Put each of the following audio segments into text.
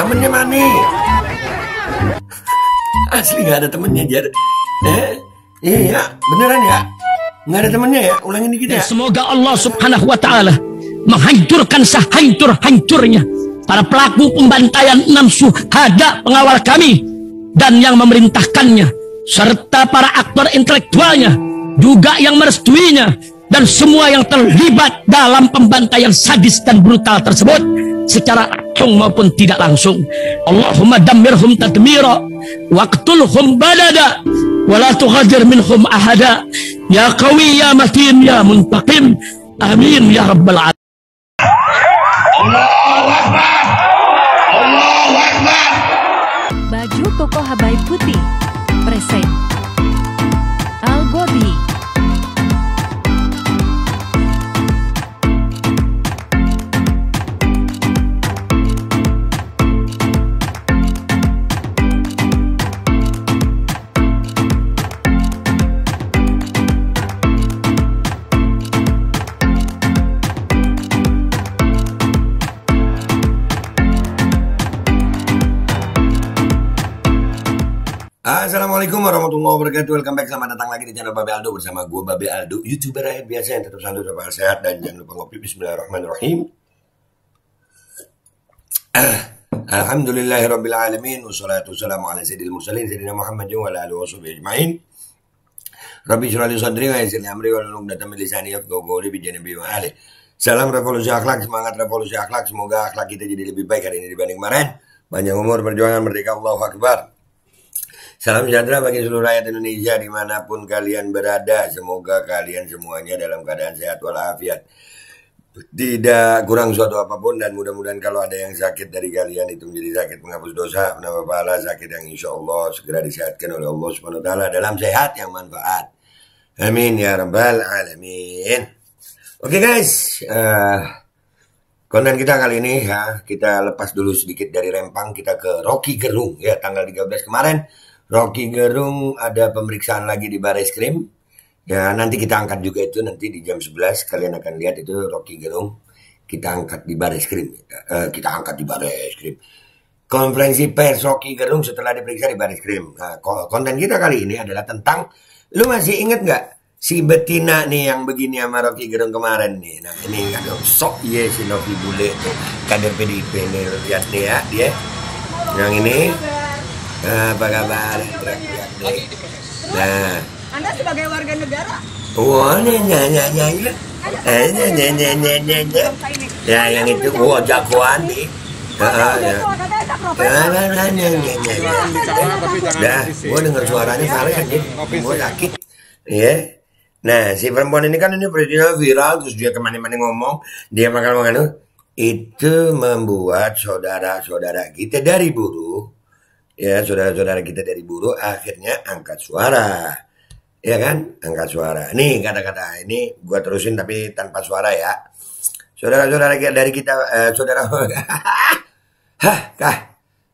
Temennya mana? Asli nggak ada temennya, Jar. Iya, beneran ya? Nggak ada temennya ya? Ulangin dikit ya. Semoga Allah Subhanahu wa Ta'ala menghancurkan sehancur-hancurnya para pelaku pembantaian 6 syuhada pengawal kami dan yang memerintahkannya, serta para aktor intelektualnya juga yang merestuinya, dan semua yang terlibat dalam pembantaian sadis dan brutal tersebut secara langsung maupun tidak langsung. Allahumma dammirhum tadmira waqtulhum badada wala tughadir minhum ahada ya qawi ya matin ya muntaqim amin ya rabbal alamin. Allahu Akbar. Allahu Akbar. Baju koko Habaib Putih present Al-Godi. Assalamualaikum warahmatullahi wabarakatuh. Welcome back, selamat datang lagi di channel Babe Aldo bersama gue Babe Aldo, YouTuber rakyat biasa yang tetap selalu dapat sehat dan jangan lupa ngopi. Bismillahirrahmanirrahim. Alhamdulillahirabbil alamin wassalatu wassalamu ala sayyidil mursalin sayyidina Muhammad wa ala alihi washabihi ajmain. Rabbi shrah li sadri wa yassir li amri wa hlul 'uqdatam min lisani yafqahu qawli bi janibi wa ali. Salam revolusi akhlak, semangat revolusi akhlak. Semoga akhlak kita jadi lebih baik hari ini dibanding kemarin. Panjang umur, perjuangan, merdeka, Allahu Akbar. Salam sejahtera bagi seluruh rakyat Indonesia dimanapun kalian berada. Semoga kalian semuanya dalam keadaan sehat walafiat, tidak kurang suatu apapun, dan mudah-mudahan kalau ada yang sakit dari kalian itu menjadi sakit penghapus dosa, penambah pahala, sakit yang insya Allah segera disehatkan oleh Allah Subhanahu wa Ta'ala dalam sehat yang manfaat. Amin ya rabbal alamin. Oke guys, konten kita kali ini ya, kita lepas dulu sedikit dari Rempang, kita ke Rocky Gerung ya, tanggal 13 kemarin. Rocky Gerung ada pemeriksaan lagi di Bareskrim. Ya, nanti kita angkat juga itu, nanti di jam 11 kalian akan lihat itu Rocky Gerung. Kita angkat di Bareskrim. Konferensi pers Rocky Gerung setelah diperiksa di Bareskrim. Nah, konten kita kali ini adalah tentang, lu masih inget nggak si Betina nih yang begini sama Rocky Gerung kemarin nih. Nah, ini ada sok ye si Novi Bule tuh, kader PDIP nih, lihat nih ya dia. Yang ini apa kabar? Nah, Anda sebagai warga negara. wah, ya yang itu, wah jagoan nih. Dah, gue denger suaranya salah nih, gue sakit. Iya. Nah, si perempuan ini kan ini peristiwa viral, terus dia kemana-mana ngomong, dia makan itu membuat saudara-saudara kita dari buruh. Ya, saudara-saudara kita dari buruh akhirnya angkat suara. Ya kan? Angkat suara. Nih kata-kata ini gua terusin tapi tanpa suara ya. Saudara-saudara dari kita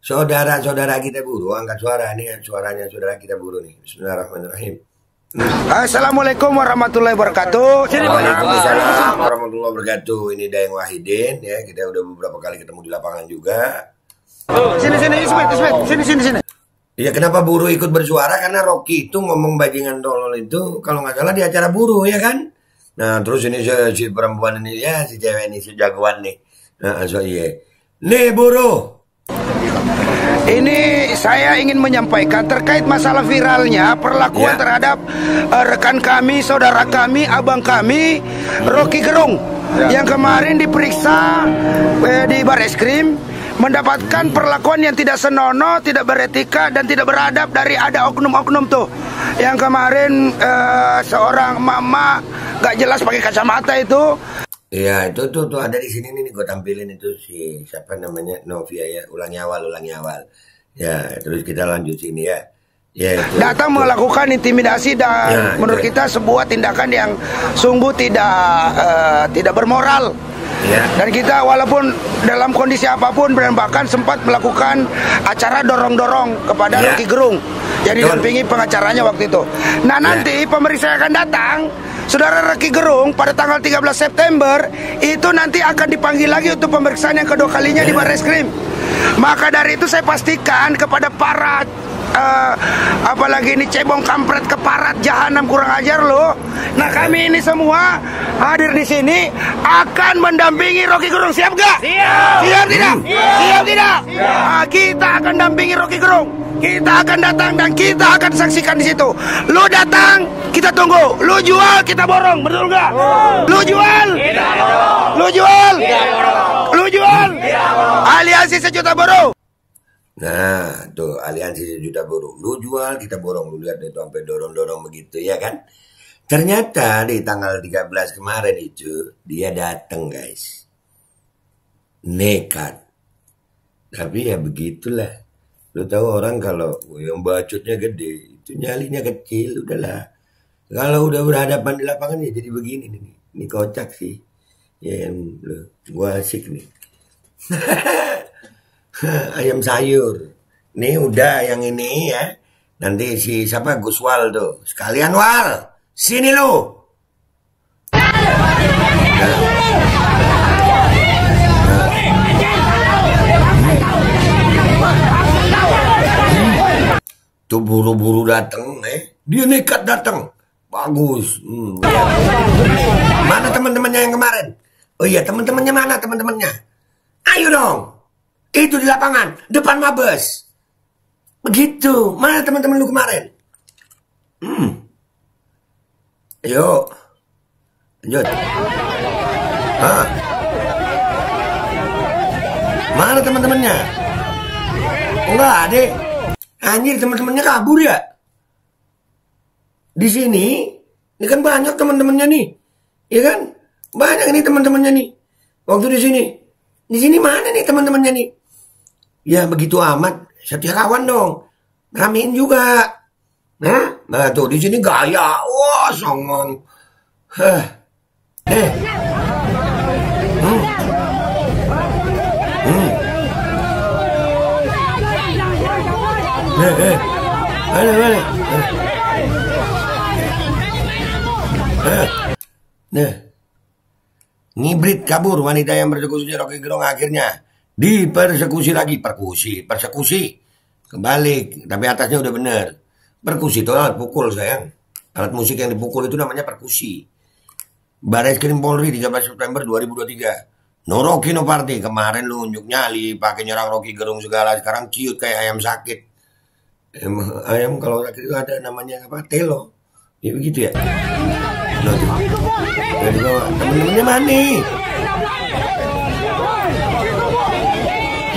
saudara-saudara kita buruh angkat suara. Nih suaranya saudara kita buruh nih. Bismillahirrahmanirrahim. Assalamualaikum warahmatullahi wabarakatuh. Waalaikumsalam warahmatullahi wabarakatuh. Ini Dayang Wahidin ya. Kita udah beberapa kali ketemu di lapangan juga. Sini, Ismet. Iya, kenapa buruh ikut bersuara? Karena Rocky itu ngomong bajingan tolol itu kalau nggak salah di acara buruh ya kan. Nah terus ini si perempuan ini ya, si cewek ini, si jagoan nih. Nah so iya. Nih buruh. Ini saya ingin menyampaikan terkait masalah viralnya perlakuan terhadap rekan kami, saudara kami, abang kami, Rocky Gerung yang kemarin diperiksa di Bareskrim, mendapatkan perlakuan yang tidak senonoh, tidak beretika, dan tidak beradab dari ada oknum-oknum tuh. Yang kemarin seorang mama gak jelas pakai kacamata itu. Iya, itu tuh ada di sini nih gue tampilin itu si siapa namanya Novia ya, ulangi awal. Ya, terus kita lanjut sini ya. Ya, datang melakukan intimidasi dan menurut kita sebuah tindakan yang sungguh tidak bermoral. Ya. Dan kita walaupun dalam kondisi apapun dan bahkan sempat melakukan acara dorong-dorong kepada Ya. Rocky Gerung yang didampingi pengacaranya waktu itu. Nah, nanti pemeriksa akan datang. Saudara Rocky Gerung pada tanggal 13 September itu nanti akan dipanggil lagi untuk pemeriksaan yang kedua kalinya di Barreskrim. Maka dari itu saya pastikan kepada para apalagi ini cebong kampret keparat jahanam kurang ajar lo. Nah, kami ini semua hadir di sini akan mendampingi Rocky Gerung. Siap gak? Siap. Siap tidak? Siap tidak? Nah, kita akan dampingi Rocky Gerung. Kita akan datang dan kita akan saksikan di situ. Lu datang, kita tunggu. Lu jual, kita borong. Betul nggak? Lu jual, kita borong. Lu jual, kita borong. Lu jual, kita borong. Aliansi sejuta buruh. Nah, tuh aliansi sejuta buruh. Lu jual, kita borong. Lu lihat itu sampai dorong-dorong begitu ya kan? Ternyata di tanggal 13 kemarin itu dia datang, guys. Nekat. Tapi ya begitulah. Lu tahu orang kalau yang bacotnya gede, itu nyalinya kecil, udahlah. Kalau udah berhadapan di lapangan ya jadi begini nih. Ini kocak sih. Ya, gua asik nih. Ayam sayur. Nih udah yang ini ya. Nanti si siapa Guswal tuh. Sekalian Wal. Sini lu. Tuh buru-buru datang, dia nekat datang, bagus. Mana teman-temannya yang kemarin? Oh iya, teman-temannya mana teman-temannya? Ayo dong, itu di lapangan, depan Mabes. Begitu, mana teman-teman lu kemarin? Ayo, lanjut. Mana teman-temannya? Enggak ada. Anjir, teman-temannya kabur ya? Di sini, ini kan banyak teman-temannya nih. Ya kan? Banyak nih teman-temannya nih. Waktu di sini mana nih teman-temannya nih? Ya begitu amat, setia kawan dong. Ramein juga. Nah tuh di sini gaya. Wah, songong. Mana? Nah, ngibrit kabur wanita yang persekusi Rocky Gerung akhirnya dipersekusi lagi, persekusi kebalik, tapi atasnya udah bener. Perkusi itu alat pukul sayang, alat musik yang dipukul itu namanya perkusi. Barreskrim Polri 13 September 2023. No Rocky no party. Kemarin lu unjuk nyali pakai nyerang Rocky Gerung segala, sekarang cute kayak ayam sakit. Ayam kalau sakit itu ada namanya apa? Telo. Ya begitu ya. Nah, temen-temennya mana?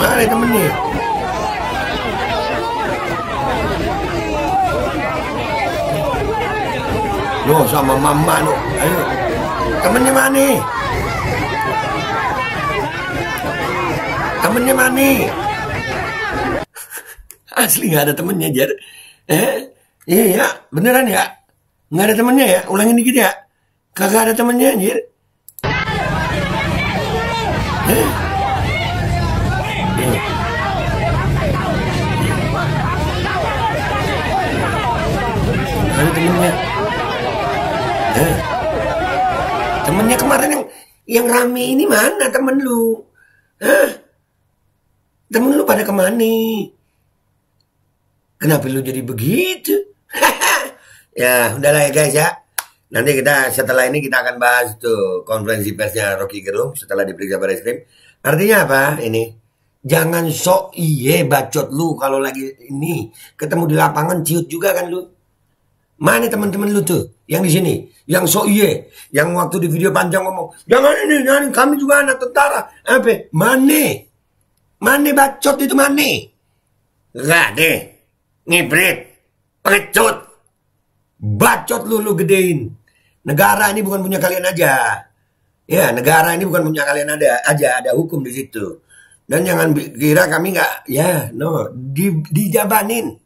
Mana temennya? Loh, sama mama lo. Ayo. Temennya mana? Temennya mana? Asli gak ada temennya, Jar. Iya, beneran ya? Gak ada temennya ya? Ulangin dikit ya? Kagak ada temennya, anjir. Ada temennya. Temennya kemarin yang rame ini mana temen lu? Temen lu pada kemana? Kenapa lu jadi begitu? Ya, udahlah ya guys ya. Nanti kita setelah ini kita akan bahas tuh konferensi persnya Rocky Gerung setelah diperiksa Barreskrim. Artinya apa ini? Jangan sok iye bacot lu kalau lagi ini ketemu di lapangan ciut juga kan lu. Mana teman-teman lu tuh yang di sini, yang sok iye, yang waktu di video panjang ngomong, jangan ini, jangan kami juga anak tentara. Apa? Mana bacot itu mana? Enggak deh. Ngibrit, pengecut, bacot lu gedein. Negara ini bukan punya kalian aja. Ya, negara ini bukan punya kalian aja, ada hukum di situ. Dan jangan kira kami nggak, ya, no, dijabanin.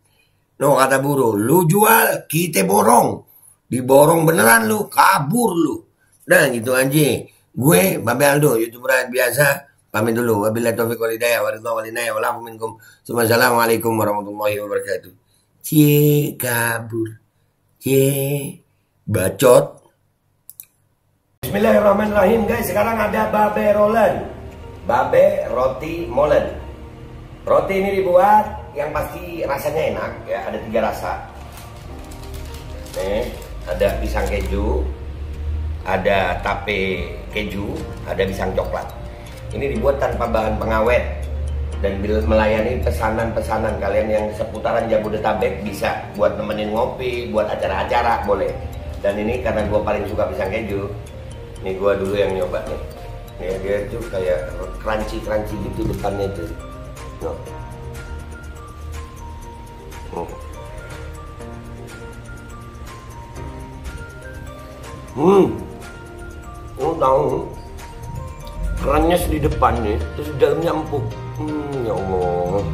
No, kata buruh, lu jual, kita borong. Diborong beneran lu, kabur lu. Nah, gitu aja. Gue, Babe Aldo, YouTuber rakyat biasa, pamit dulu. Wabillahi taufiq wal hidayah, waridwan walinaya, walafu minkum. Assalamualaikum warahmatullahi wabarakatuh. Cie kabur. Cie bacot. Bismillahirrahmanirrahim guys. Sekarang ada Babe Rolen. Babe roti molen. Roti ini dibuat yang pasti rasanya enak ya. Ada 3 rasa. Nih, ada pisang keju, ada tape keju, ada pisang coklat. Ini dibuat tanpa bahan pengawet dan melayani pesanan-pesanan kalian yang seputaran Jabodetabek, bisa buat nemenin ngopi, buat acara-acara boleh. Dan ini karena gue paling suka pisang keju, ini gue dulu yang nyoba nih. Ya, dia tuh kayak crunchy gitu depannya itu. No. Lu tahu kerannya di depan nih, terus di dalamnya empuk. Ya Allah.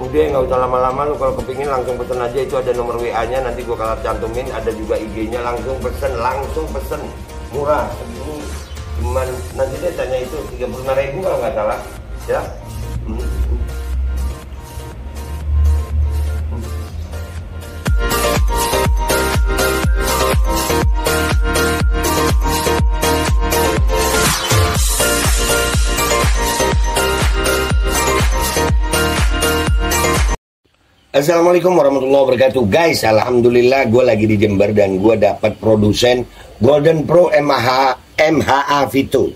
Udah nggak usah lama-lama, lu kalau kepingin langsung pesen aja, itu ada nomor WA-nya, nanti gua kalau cantumin, ada juga IG-nya, langsung pesen, murah. Ini cuman nanti dia tanya itu 35.000 kalau nggak salah, ya. Assalamualaikum warahmatullahi wabarakatuh. Guys, alhamdulillah gue lagi di Jember dan gue dapat produsen Golden Pro MHA Vito.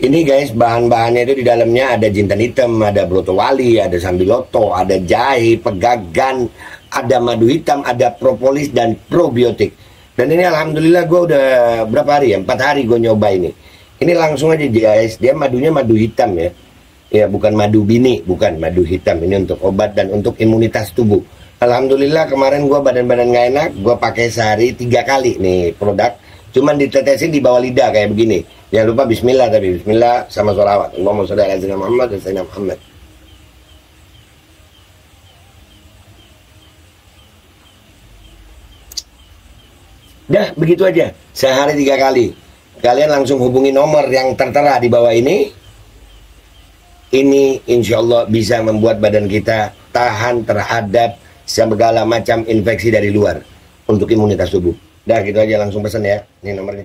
Ini guys, bahan-bahannya itu di dalamnya ada jintan hitam, ada broto wali, ada sambiloto, ada jahe, pegagan, ada madu hitam, ada propolis dan probiotik. Dan ini alhamdulillah gue udah berapa hari ya? 4 hari gue nyoba ini. Ini langsung aja guys, dia madunya madu hitam ya. Ya, bukan madu bini, bukan madu hitam. Ini untuk obat dan untuk imunitas tubuh. Alhamdulillah kemarin gue badan-badan gak enak, gue pakai sehari 3 kali nih produk. Cuman ditetesin di bawah lidah kayak begini. Jangan lupa bismillah, tapi bismillah sama sholawat. Allahumma sholli ala sayyidina Muhammad dan sayyidina Muhammad. Dah, begitu aja. Sehari 3 kali. Kalian langsung hubungi nomor yang tertera di bawah ini. Ini insya Allah bisa membuat badan kita tahan terhadap segala macam infeksi dari luar untuk imunitas tubuh. Dah gitu aja, langsung pesan ya. Ini nomornya.